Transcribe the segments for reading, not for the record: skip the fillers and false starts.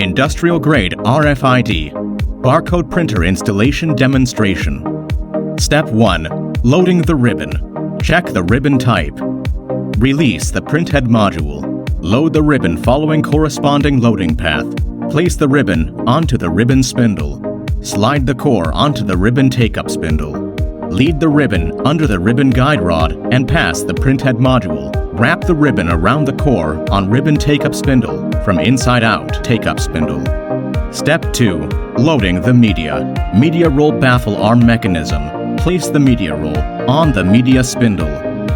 Industrial-grade RFID barcode printer installation demonstration. Step 1. Loading the ribbon. Check the ribbon type. Release the printhead module. Load the ribbon following corresponding loading path. Place the ribbon onto the ribbon spindle. Slide the core onto the ribbon take-up spindle. Lead the ribbon under the ribbon guide rod and pass the printhead module. Wrap the ribbon around the core on ribbon take-up spindle from inside out take-up spindle. Step 2. Loading the media. Media roll baffle arm mechanism. Place the media roll on the media spindle.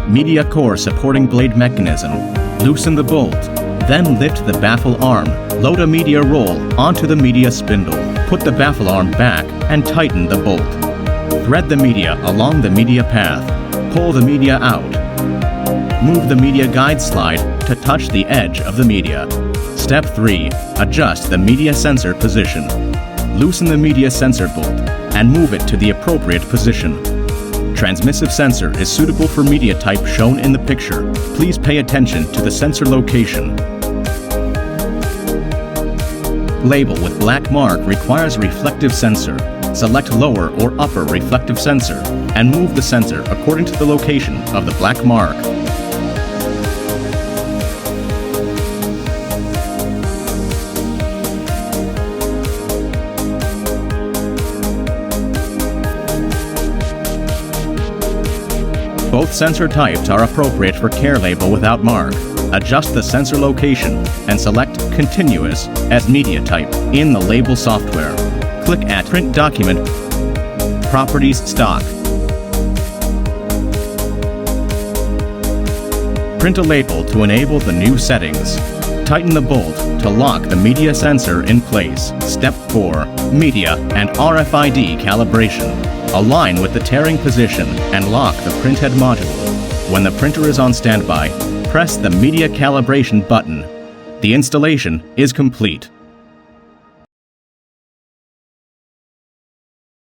Media core supporting blade mechanism. Loosen the bolt. Then lift the baffle arm. Load a media roll onto the media spindle. Put the baffle arm back and tighten the bolt. Thread the media along the media path. Pull the media out. Move the media guide slide to touch the edge of the media. Step 3. Adjust the media sensor position. Loosen the media sensor bolt and move it to the appropriate position. Transmissive sensor is suitable for media type shown in the picture. Please pay attention to the sensor location. Label with black mark requires reflective sensor. Select lower or upper reflective sensor and move the sensor according to the location of the black mark. Both sensor types are appropriate for care label without mark. Adjust the sensor location and select Continuous as media type in the label software. Click at Print Document, Properties Stock. Print a label to enable the new settings. Tighten the bolt to lock the media sensor in place. Step 4. Media and RFID calibration. Align with the tearing position and lock the printhead module. When the printer is on standby, press the media calibration button. The installation is complete.